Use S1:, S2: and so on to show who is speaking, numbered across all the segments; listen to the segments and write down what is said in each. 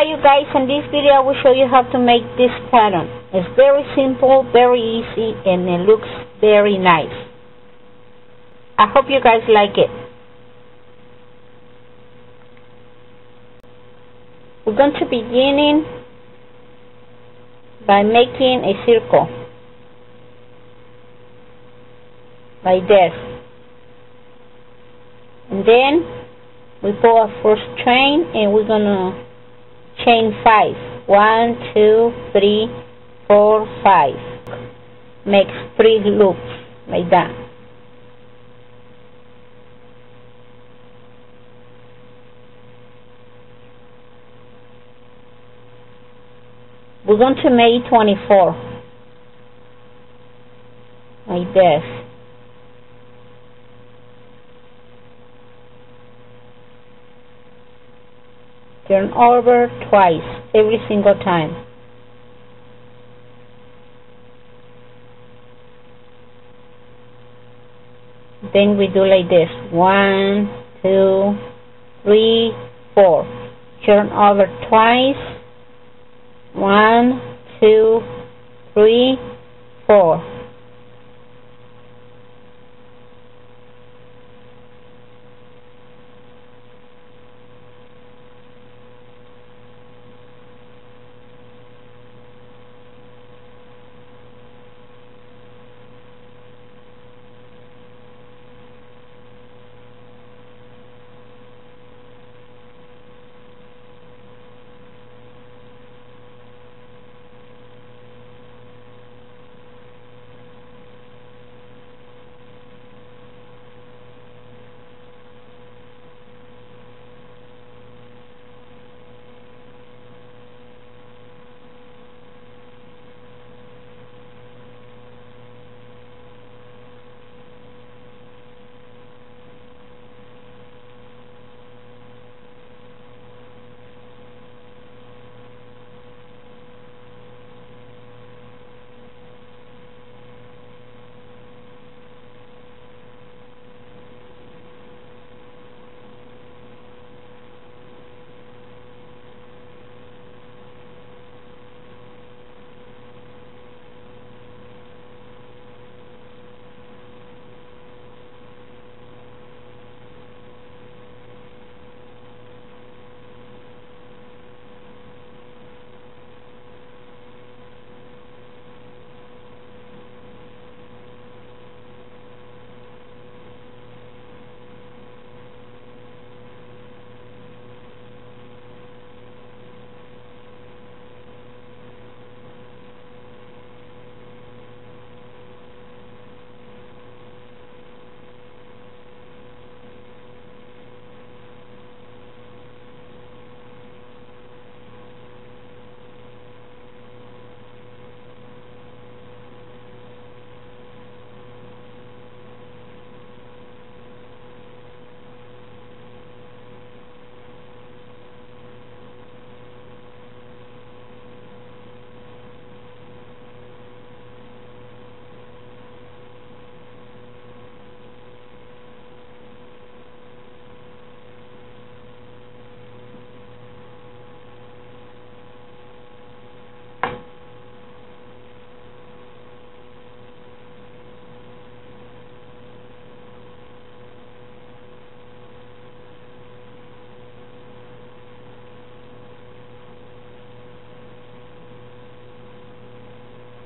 S1: Hi you guys, in this video I will show you how to make this pattern. It's very simple, very easy, and it looks very nice. I hope you guys like it. We're going to begin by making a circle like this, and then we pull our first chain and we're gonna chain 5. 1, 2, 3, 4, 5. Makes 3 loops like that. We're going to make 24 like this. Turn over twice, every single time. Then we do like this. 1, 2, 3, 4. Turn over twice. 1, 2, 3, 4.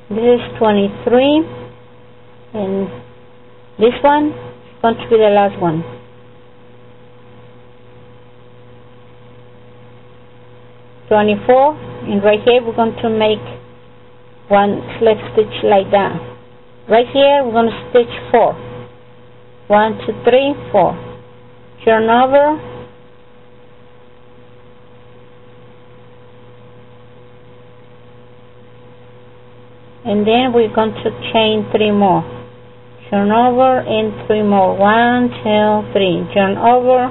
S1: This is 23, and this one is going to be the last one. And right here we're going to make one slip stitch like that. Right here we're going to stitch 4. 1, 2, 3, 4. Turn over. And then we're going to chain 3 more. Turn over and 3 more. 1, 2, 3. Turn over,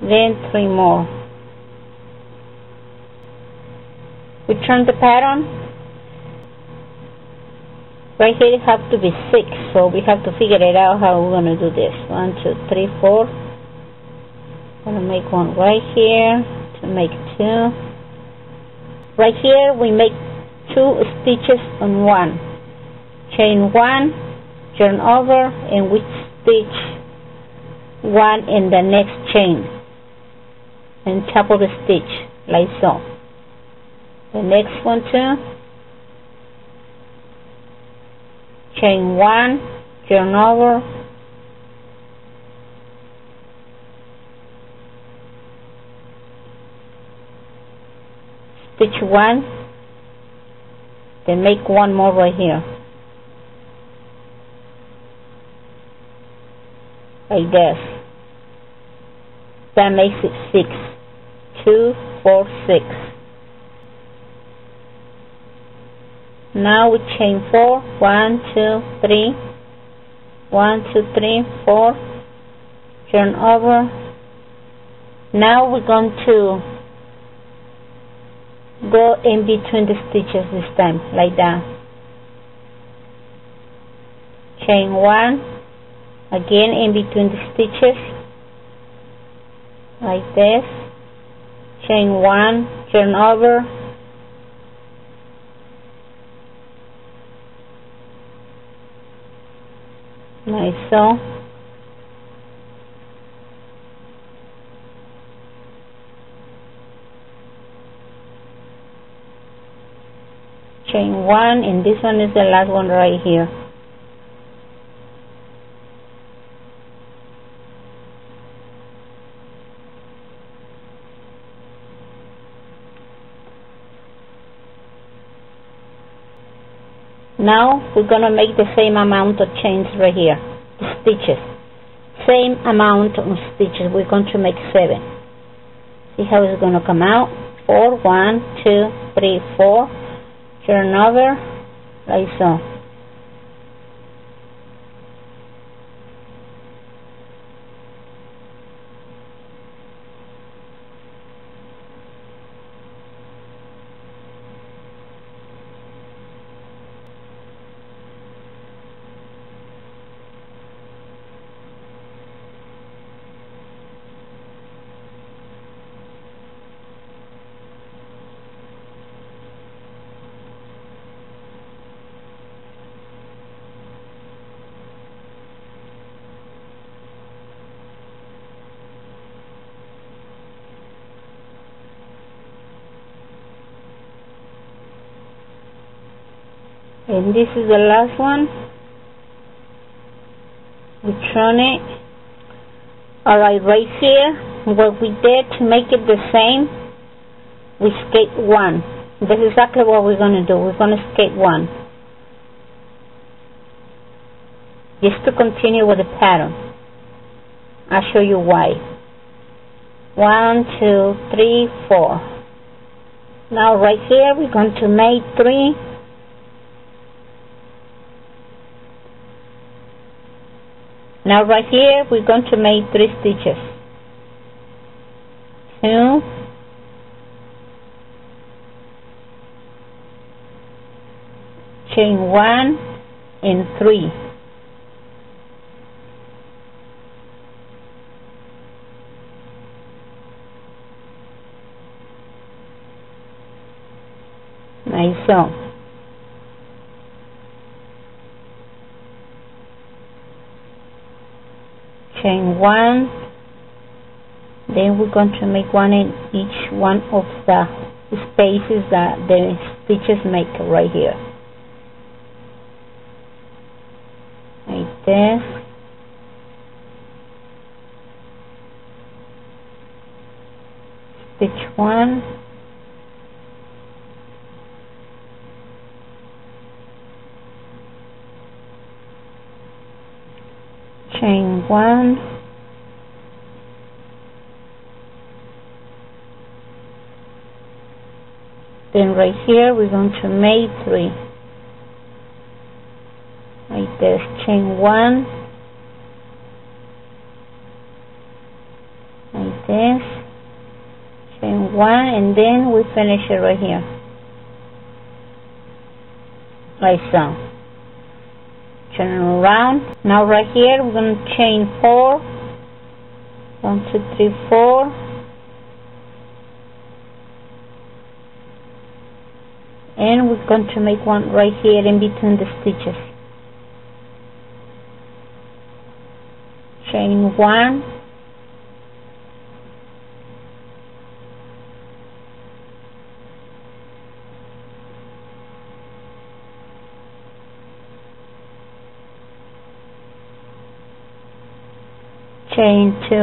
S1: then 3 more. We turn the pattern. Right here it has to be 6, so we have to figure it out how we're going to do this. 1, 2, 3, 4. I'm going to make one right here to make 2. Right here we make 2 stitches on one. Chain 1, turn over, and we stitch 1 in the next chain and top of the stitch like so. The next one too. Chain 1, turn over, stitch 1, then make 1 more right here like this. That makes it 6. 2, 4, 6. Now we chain 4. 1, 2, 3. 1, 2, 3, 4. Turn over. Now we're going to go in between the stitches this time, like that. Chain 1, again in between the stitches, like this. Chain 1, turn over, like so. Chain 1, and this one is the last one right here. Now we're gonna make the same amount of chains right here, the stitches. Same amount of stitches. We're going to make 7. See how it's gonna come out? 4, 1, 2, 3, 4. Turn over, like so. And this is the last one. We turn it. Alright, right here, what we did to make it the same, we skate 1. This is exactly what we're going to do. We're going to skate 1. Just to continue with the pattern. I'll show you why. 1, 2, 3, 4. Now right here, we're going to make 3. Now right here we're going to make 3 stitches. 2, chain 1 and 3. Like so. Chain 1, then we're going to make 1 in each one of the spaces that the stitches make right here, like this. Stitch 1, chain 1, then right here we're going to make 3 like this. Chain 1, like this, chain 1, and then we finish it right here like so. Turn around. Now right here we're going to chain 4. 1, 2, 3, 4. and we're going to make one right here in between the stitches. Chain 1, chain 2,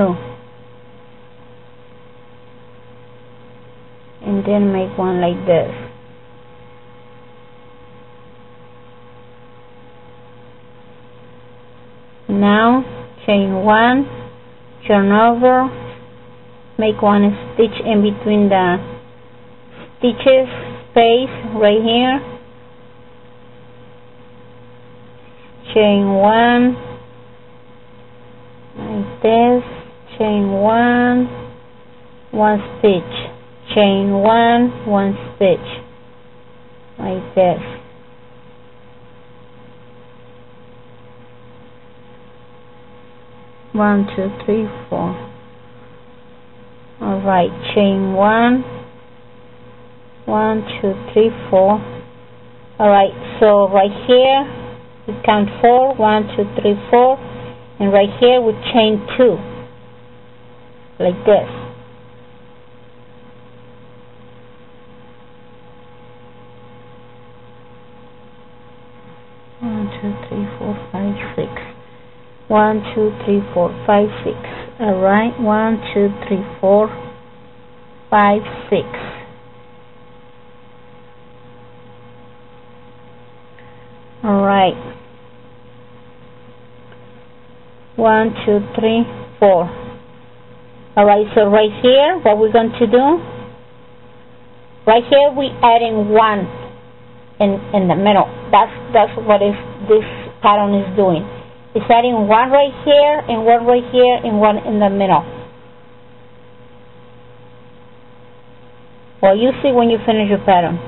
S1: and then make one like this. Now chain 1, turn over, make one stitch in between the stitches space right here. Chain 1 like this, chain 1, one stitch, chain 1, one stitch like this. One, two, three, four. All right, chain 1, 1, 2, 3, 4. All right, so right here we count 4, 1, 2, 3, 4, and right here we chain 2 like this. One, two, three, four, 5, 6. 1, 2, 3, 4, 5, 6. All right, 1, 2, 3, 4, 5, 6. All right. 1, 2, 3, 4. All right, so right here, what we're going to do? Right here, we adding 1 in the middle. That's what this pattern is doing. It's adding 1 right here, and 1 right here, and 1 in the middle. Well, you see when you finish your pattern.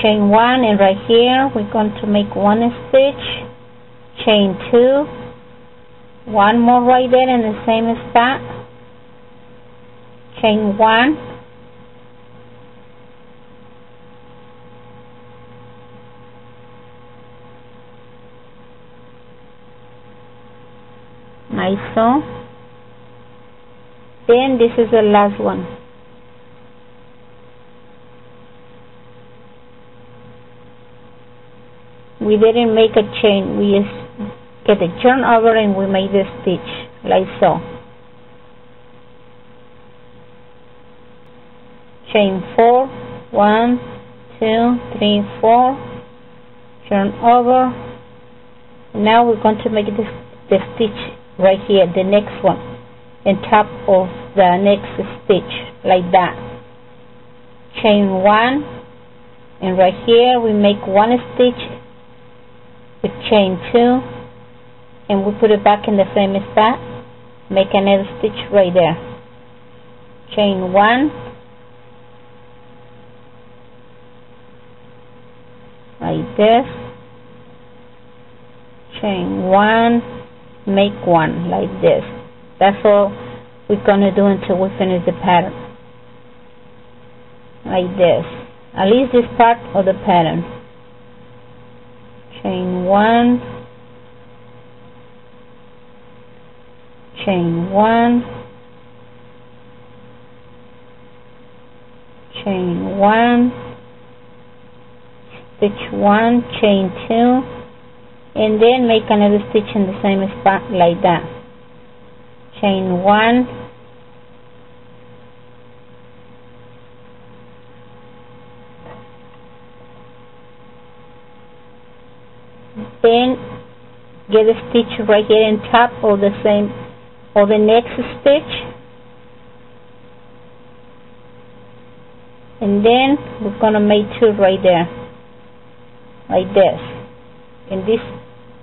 S1: Chain 1, and right here we're going to make 1 stitch. Chain 2, 1 more right there in the same spot. Chain 1. Like so. Then this is the last one. We didn't make a chain, we just get the turn over and we made the stitch like so. Chain 4, 1, 2, 3, 4, turn over. Now we're going to make the stitch right here, the next one, on top of the next stitch like that. Chain 1, and right here we make 1 stitch with chain 2, and we put it back in the same spot, make another stitch right there. Chain 1, like this. Chain 1, make 1 like this. That's all we're gonna do until we finish the pattern. Like this. At least this part of the pattern. Chain 1, chain 1, chain 1, stitch 1, chain 2, and then make another stitch in the same spot like that. Chain 1, then get a stitch right here on top of the same or the next stitch, and then we're gonna make 2 right there like this. In this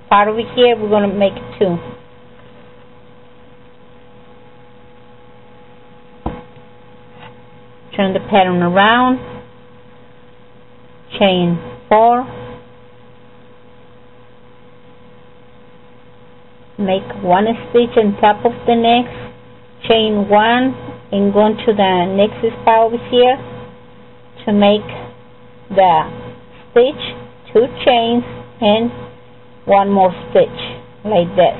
S1: part over here we're gonna make 2. Turn the pattern around, chain 4, make 1 stitch on top of the next, chain 1, and go into the next spot over here, to make the stitch, 2 chains and 1 more stitch like this.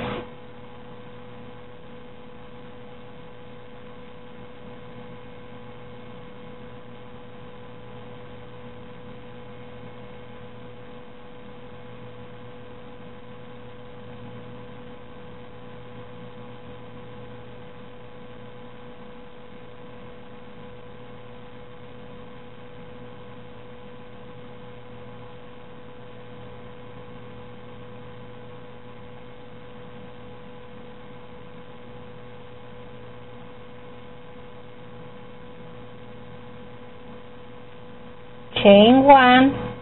S1: Chain 1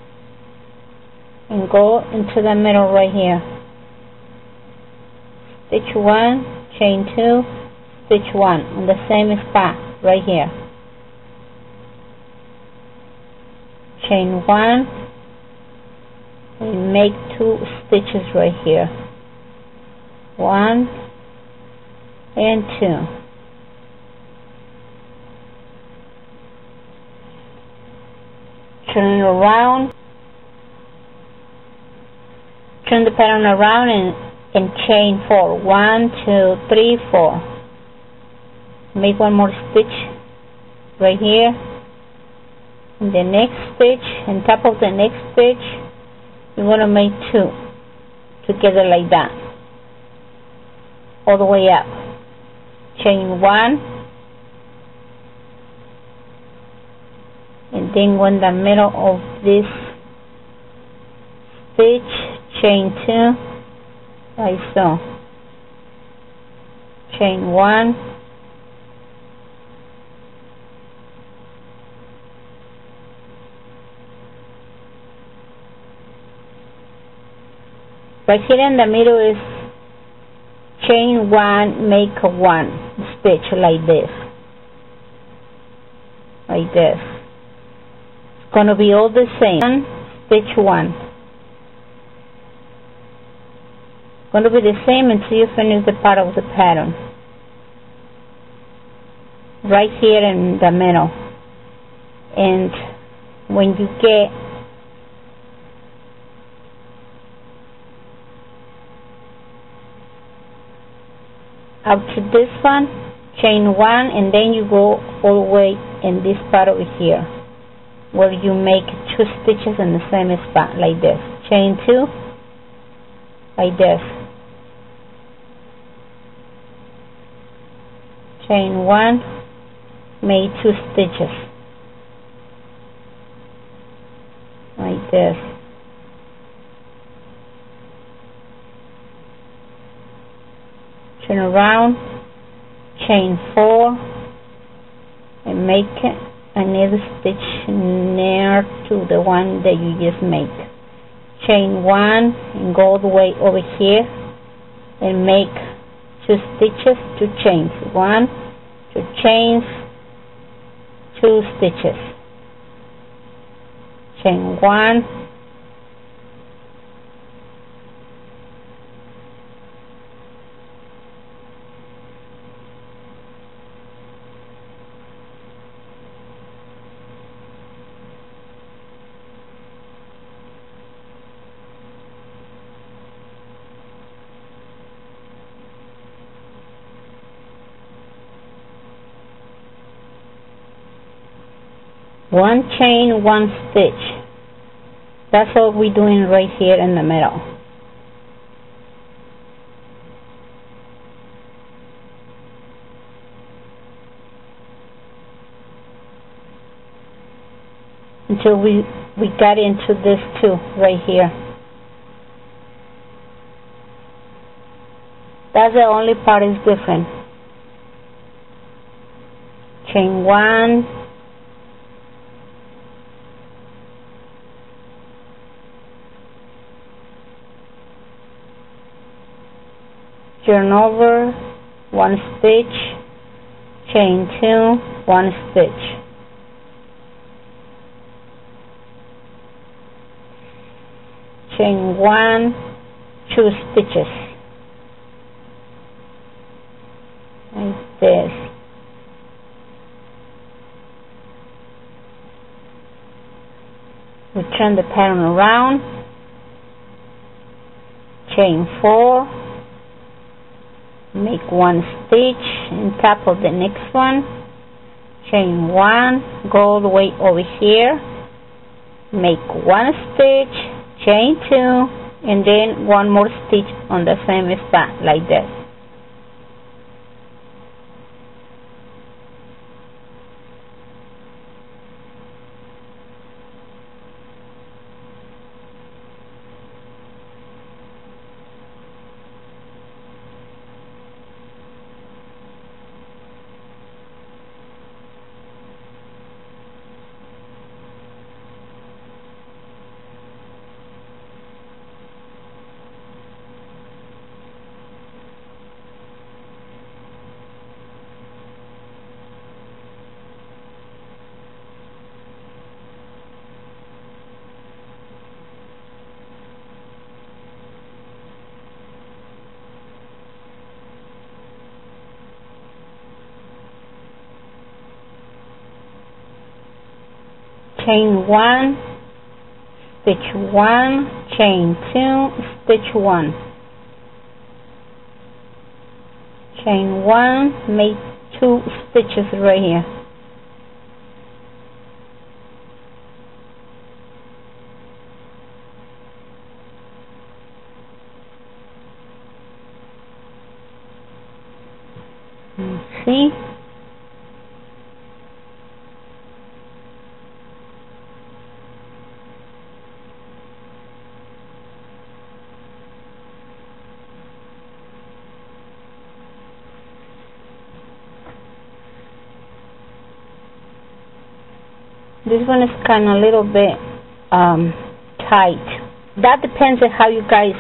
S1: and go into the middle right here. Stitch 1, chain 2, stitch 1 on the same spot right here. Chain 1 and make 2 stitches right here. 1 and 2. Turn it around, turn the pattern around and chain 4. 1, 2, 3, 4. Make 1 more stitch right here. And the next stitch, on top of the next stitch, you're going to make 2 together like that, all the way up. Chain 1. And then go in the middle of this stitch, chain 2, like so. Chain 1, right here in the middle is chain 1, make 1 stitch like this, like this. Gonna be all the same. Stitch 1. Gonna be the same until you finish the part of the pattern. Right here in the middle. And when you get up to this one, chain 1, and then you go all the way in this part over here, where you make 2 stitches in the same spot like this. Chain 2 like this. Chain 1, make 2 stitches like this. Turn around, chain 4 and make another stitch near to the one that you just made. Chain 1 and go all the way over here and make 2 stitches, 2 chains. 1, 2 chains, 2 stitches. Chain 1, one chain, 1 stitch. That's what we're doing right here in the middle. Until we got into this too, right here. That's the only part is different. Chain 1, turn over, 1 stitch, chain 2, 1 stitch. Chain 1, 2 stitches. Like this. We turn the pattern around, chain 4, make 1 stitch on top of the next one, chain 1, go all the way over here, make 1 stitch, chain 2, and then 1 more stitch on the same spot like this. Chain 1, stitch 1, chain 2, stitch 1, chain 1, make 2 stitches right here. See? This one is kind of a little bit tight. That depends on how you guys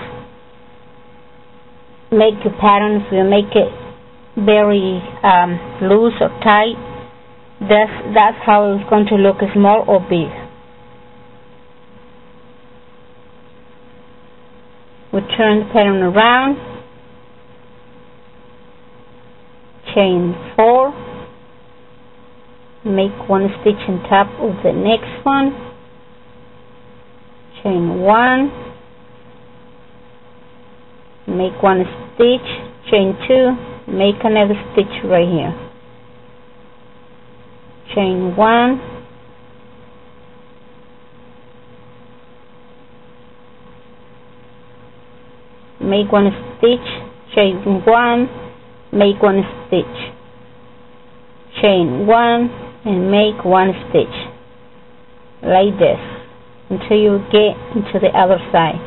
S1: make your pattern. If you make it very loose or tight, that's how it's going to look, small or big. We turn the pattern around, chain 4, make 1 stitch on top of the next one, chain 1, make 1 stitch, chain 2, make another stitch right here, chain 1, make 1 stitch, chain 1, make 1 stitch, chain 1, and make 1 stitch like this until you get into the other side.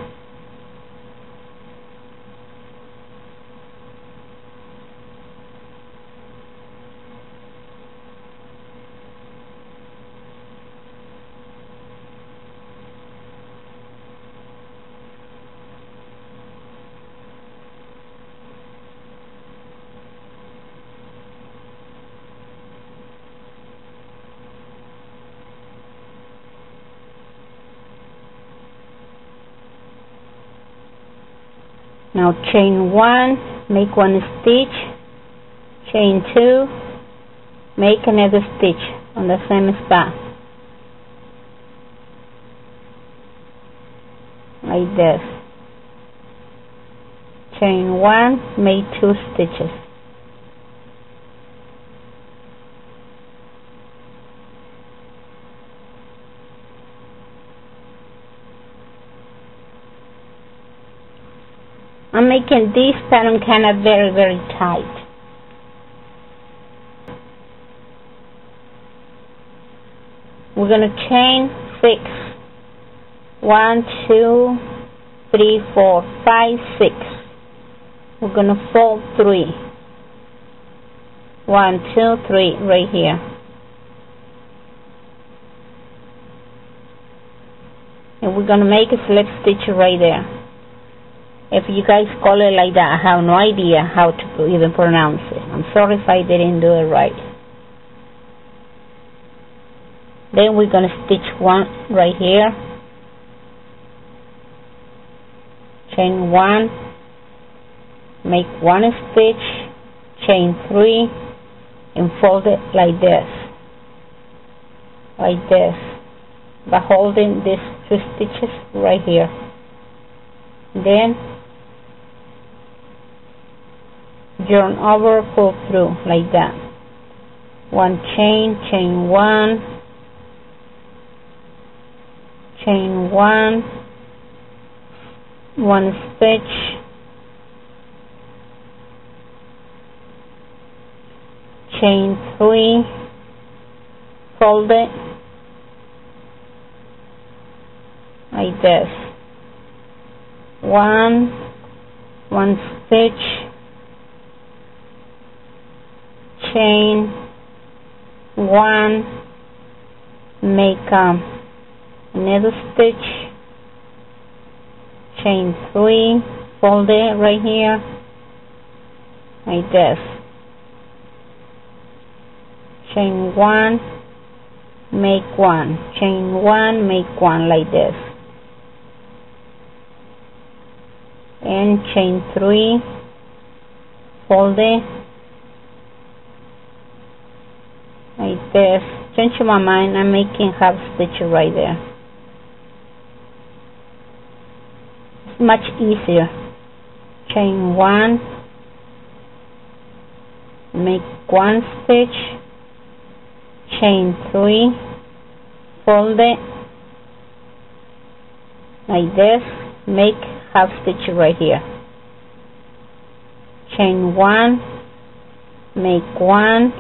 S1: Now chain 1, make 1 stitch, chain 2, make another stitch on the same spot like this, chain 1, make 2 stitches, I'm making this pattern kind of very, very tight. We're going to chain 6. 1, 2, 3, 4, 5, 6. We're going to fold 3. 1, 2, 3 right here. And we're going to make a slip stitch right there. If you guys call it like that, I have no idea how to even pronounce it. I'm sorry if I didn't do it right. Then we're going to stitch 1 right here. Chain 1. Make 1 stitch. Chain 3. And fold it like this. Like this. by holding these 2 stitches right here. Then yarn over, pull through like that. 1 chain, chain 1, chain 1, 1 stitch, chain 3, fold it like this. 1 stitch, chain 1, make another stitch, chain 3, fold it right here like this. Chain 1, make 1, chain 1, make 1 like this, and chain 3, fold it like this. Change my mind, I'm making half stitch right there. It's much easier. Chain 1, make 1 stitch, chain 3, fold it like this, make half stitch right here. Chain 1, make 1,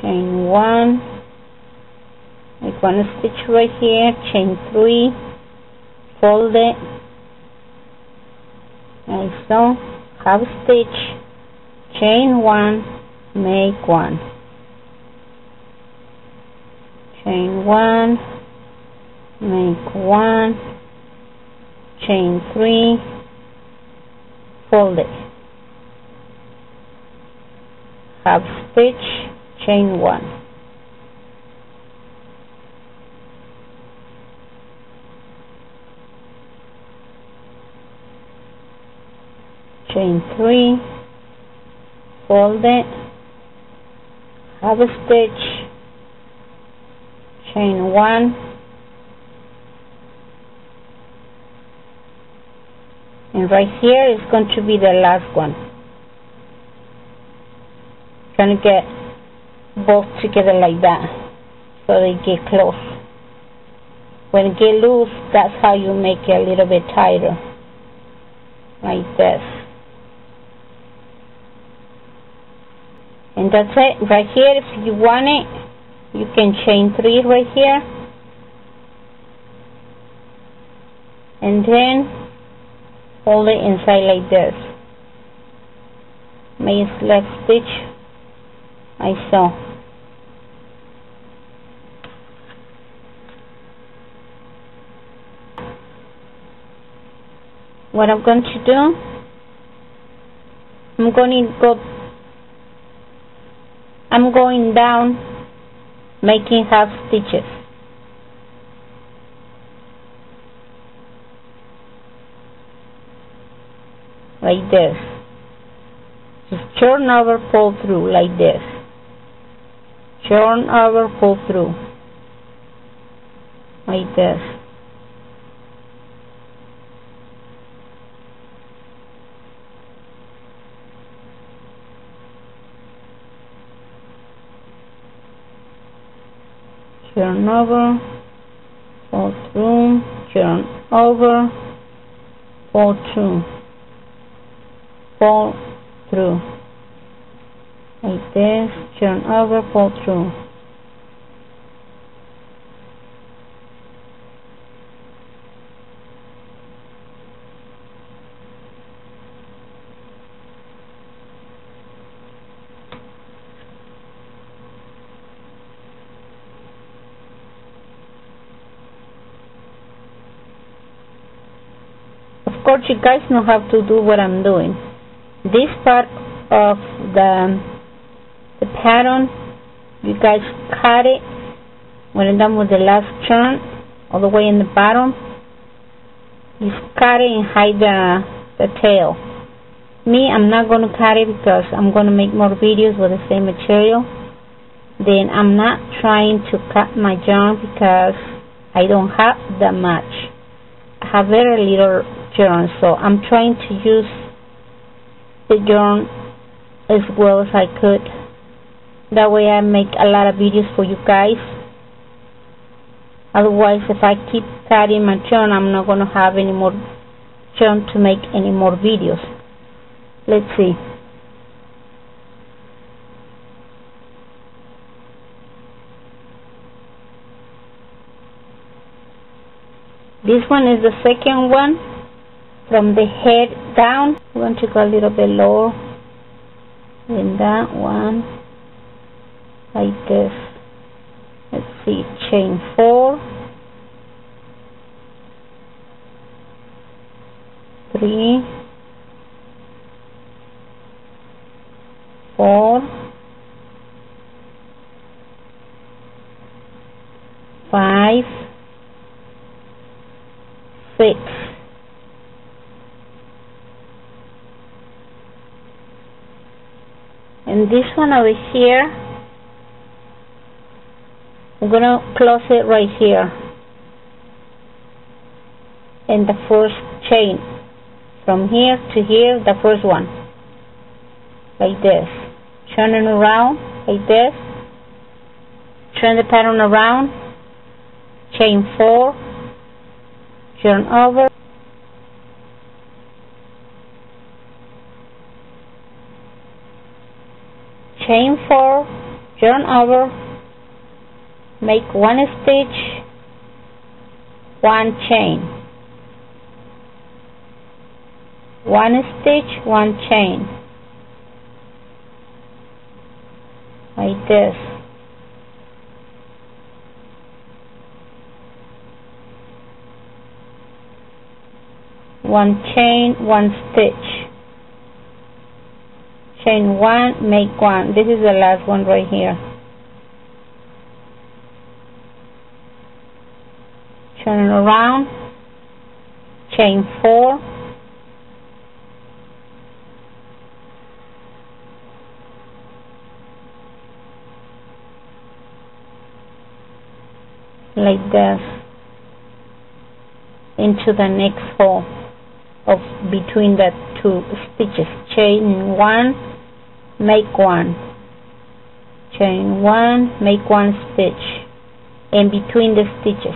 S1: chain 1, make 1 stitch right here, chain 3, fold it like so, half stitch, chain 1, make 1, chain 1, make 1, chain 3, fold it, half stitch, chain 1, chain 3, fold it, half a stitch, chain 1, and right here is going to be the last one. Gonna get both together like that so they get close. When it get loose, that's how you make it a little bit tighter, like this. And that's it right here. If you want it, you can chain 3 right here, and then hold it inside like this. Make a slip stitch like so. What I'm going to do, I'm going down, making half stitches. Like this. Just turn over, pull through like this. Turn over, pull through like this. Turn over, pull through, turn over, pull through, pull through, like this, turn over, pull through. Of course, you guys know how to do what I'm doing. This part of the pattern, you guys cut it when I'm done with the last turn, all the way in the bottom. You cut it and hide the tail. Me, I'm not going to cut it because I'm going to make more videos with the same material. Then I'm not trying to cut my yarn because I don't have that much. I have very little yarn, so I'm trying to use the yarn as well as I could. That way I make a lot of videos for you guys. Otherwise, if I keep cutting my yarn, I'm not going to have any more yarn to make any more videos. Let's see. This one is the second one from the head down. I'm going to go a little bit lower than that one, like this. Let's see, chain 4, 3, 4, 5, 6, and this one over here, I'm gonna close it right here in the first chain, from here to here, the first one, like this. Turn it around like this, turn the pattern around, chain 4, turn over, chain 4, turn over, make 1 stitch, 1 chain, 1 stitch, 1 chain, like this. One chain, 1 stitch, chain 1, make 1. This is the last one right here. Turn it around, chain 4, like this, into the next hole of between the 2 stitches. Chain 1, make 1, chain 1, make 1 stitch in between the stitches.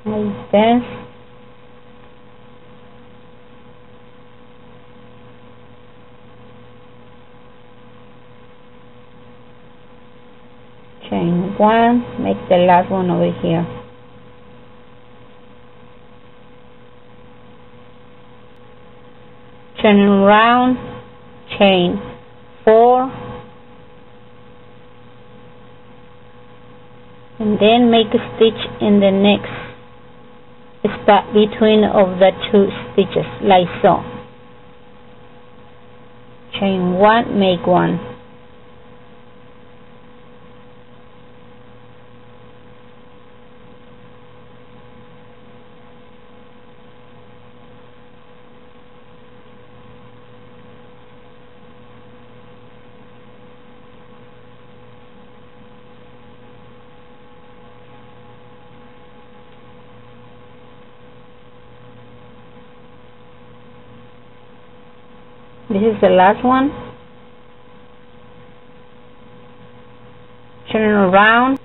S1: Like this. Chain 1, make the last one over here. Turn around, chain 4, and then make a stitch in the next spot between of the 2 stitches, like so. Chain 1, make 1. This is the last one. Turn it around.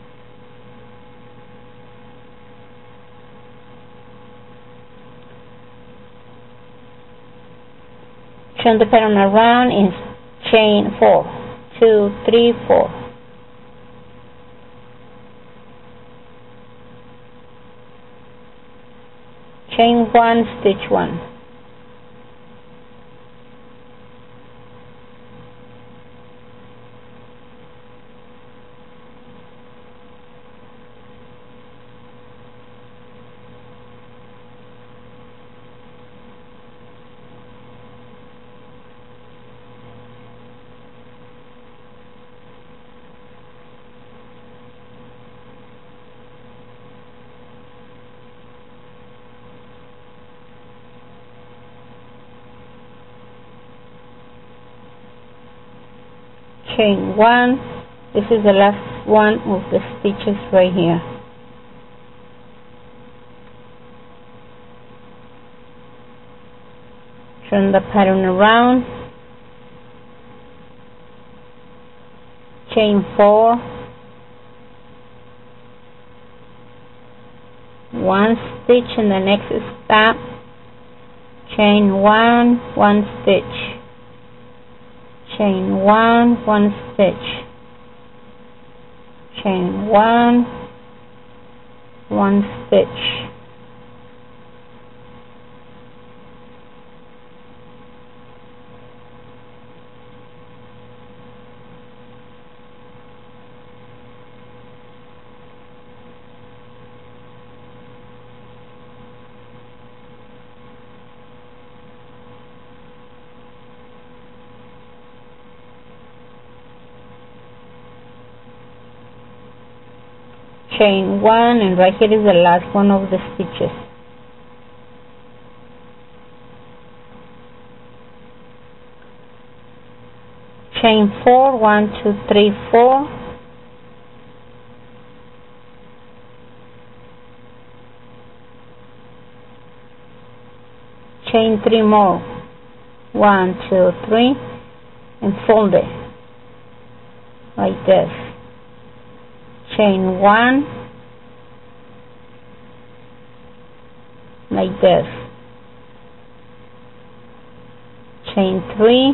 S1: Turn the pattern around and chain 4. 2, 3, 4. Chain 1, stitch 1. chain 1. This is the last one of the stitches right here. Turn the pattern around, chain 4, 1 stitch in the next step, chain 1, 1 stitch, chain 1, 1 stitch, chain 1, 1 stitch, chain 1, and right here is the last one of the stitches. Chain 4, 1, 2, 3, 4, chain 3 more, 1, 2, 3, and fold it like this. Chain 1 like this, chain 3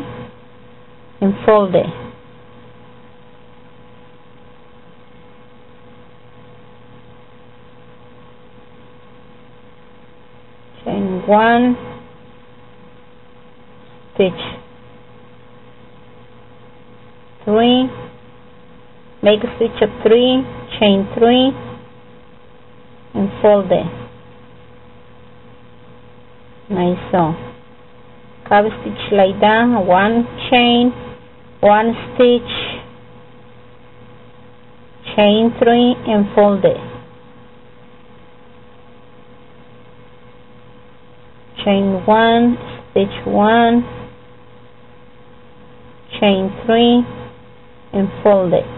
S1: and fold it, chain 1, stitch 3, make a stitch of 3, chain 3 and fold it nice. So cover stitch like that, 1 chain, 1 stitch, chain 3 and fold it, chain 1, stitch 1, chain 3 and fold it.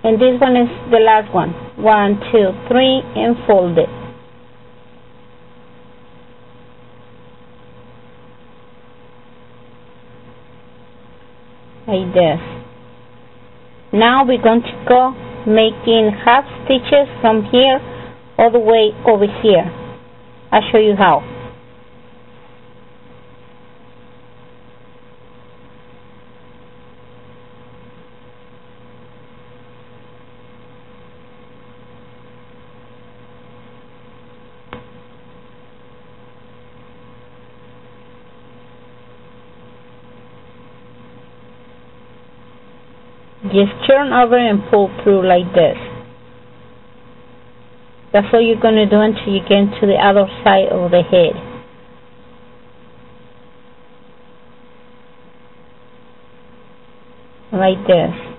S1: And this one is the last one. 1, 2, 3 and fold it. Like this. Now we're going to go making half stitches from here all the way over here. I'll show you how. Just turn over and pull through like this. That's all you're going to do until you get to the other side of the head. Like this.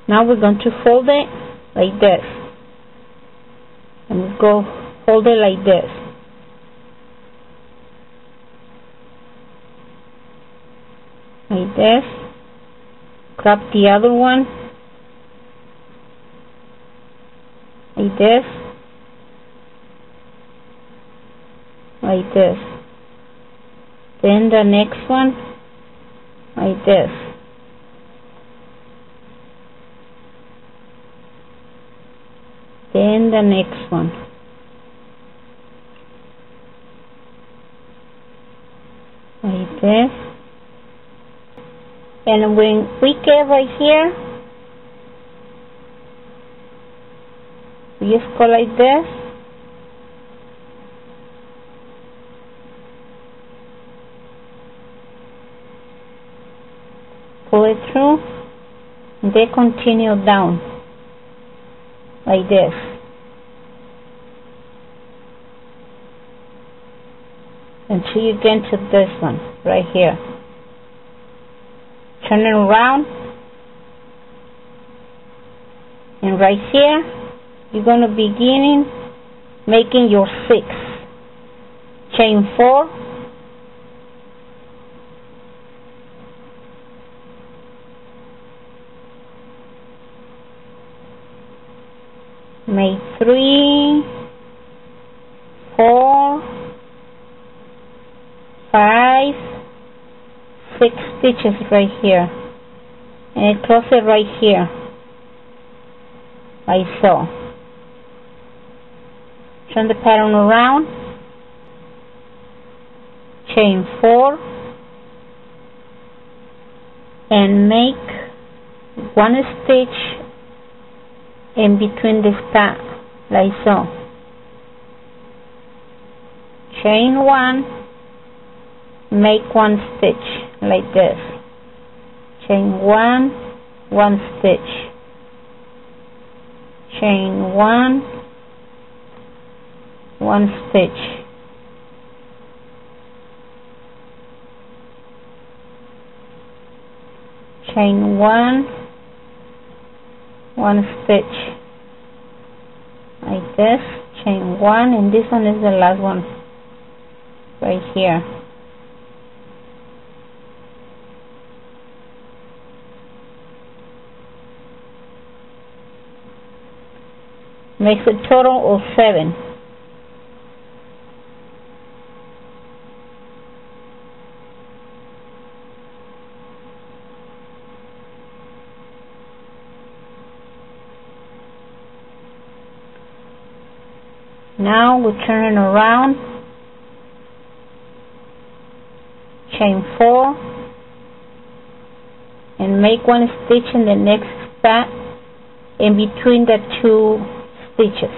S1: Now we're going to fold it like this, and we go fold it like this. Like this. Grab the other one like this, like this. Then the next one like this. Then the next one. Like this. And when we get right here, we just go like this. Pull it through, and then continue down like this. Until you get to this one right here. Turn it around, and right here you're going to begin making your 6. Chain 4, make 3, 4, 5, 6 stitches right here, and close it right here like so. Turn the pattern around, chain 4, and make 1 stitch in between this part like so. Chain 1, make 1 stitch like this. Chain 1, 1 stitch. Chain 1, 1 stitch. Chain 1, 1 stitch like this. Chain 1, and this one is the last one right here. Makes a total of 7. Now we turn it around, chain 4, and make 1 stitch in the next spot in between the 2 stitches.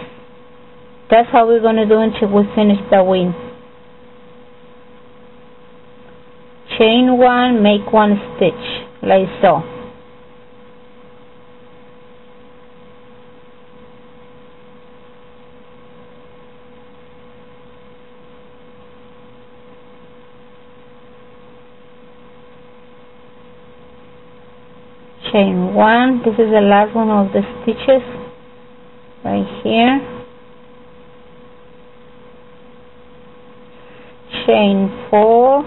S1: That's how we're going to do until we finish the wing. Chain 1, make 1 stitch like so. Chain 1, this is the last one of the stitches right here. Chain 4,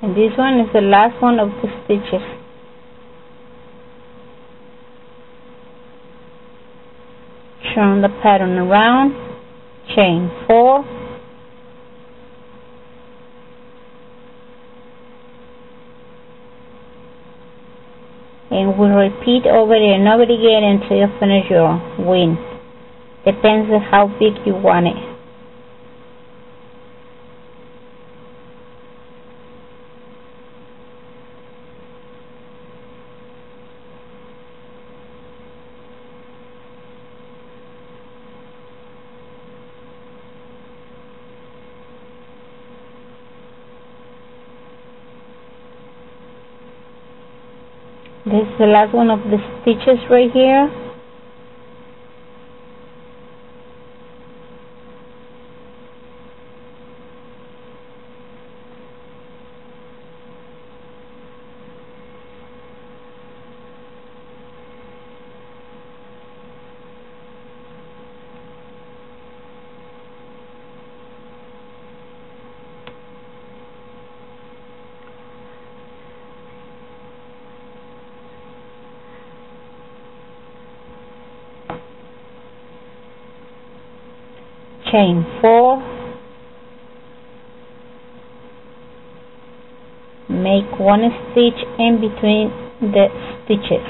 S1: and this one is the last one of the stitches. Turn the pattern around, chain 4, and we'll repeat over and over again until you finish your wing. Depends on how big you want it. This is the last one of the stitches right here. Chain 4, make one stitch in between the stitches.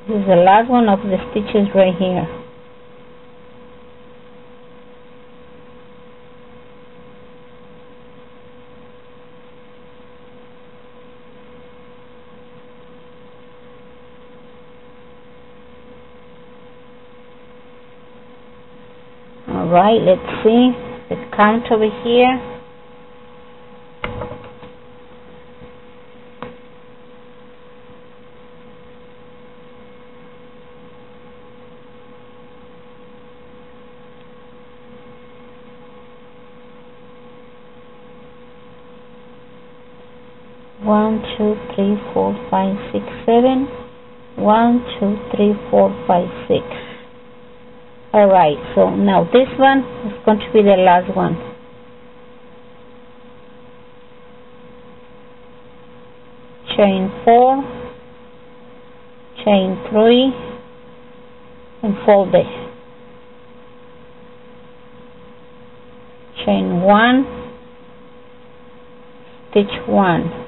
S1: This is the last one of the stitches right here. Alright, let's see the count over here. 1, 2, 3, 4, 5, 6, 7. 1, 2, 3, 4, 5, 6. Alright, so now this one is going to be the last one. Chain 4, chain 3, and fold it. Chain 1, stitch 1.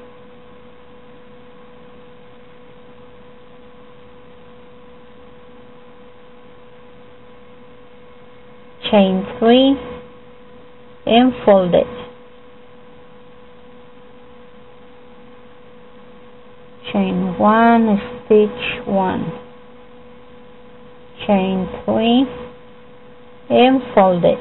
S1: Chain 3 and fold it. Chain 1, stitch 1. Chain 3 and fold it.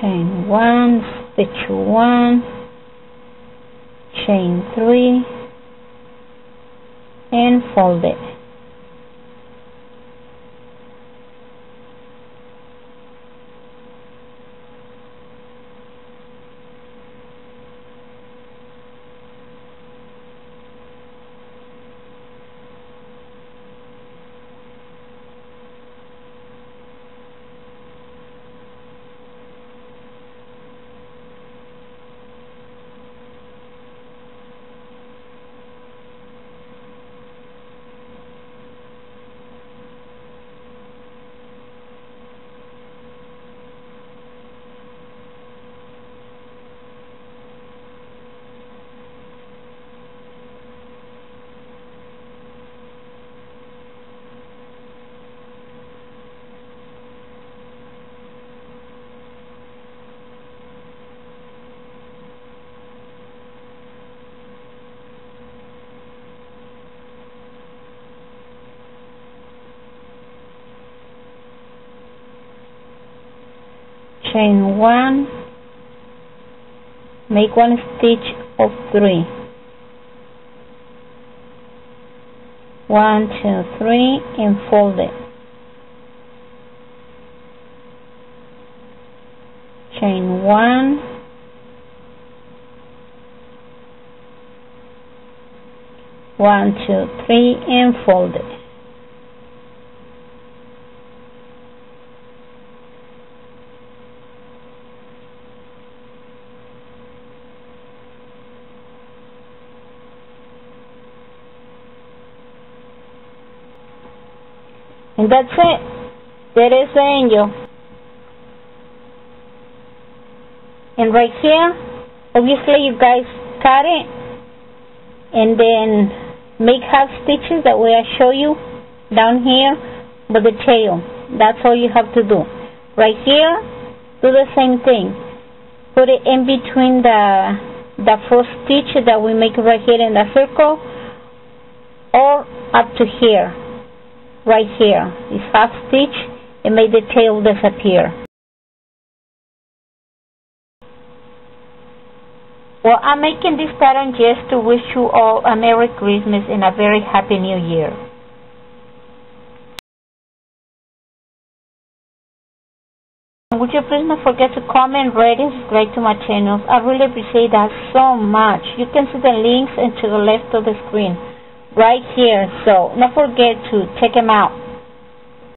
S1: Chain 1, stitch 1, chain 3, and fold it. Chain 1, make one stitch of 3. 1, 2, 3, and fold it. Chain 1, 1, 2, 3, and fold it. And that's it. That is the angel. And right here, obviously you guys cut it and then make half stitches that way I show you down here with the tail. That's all you have to do. Right here, do the same thing. Put it in between the first stitch that we make right here in the circle, or up to here. Right here, this half stitch, and make the tail disappear. Well, I'm making this pattern just to wish you all a Merry Christmas and a very Happy New Year. Would you please not forget to comment, rate, and subscribe to my channel. I really appreciate that so much. You can see the links to the left of the screen right here, so don't forget to check them out.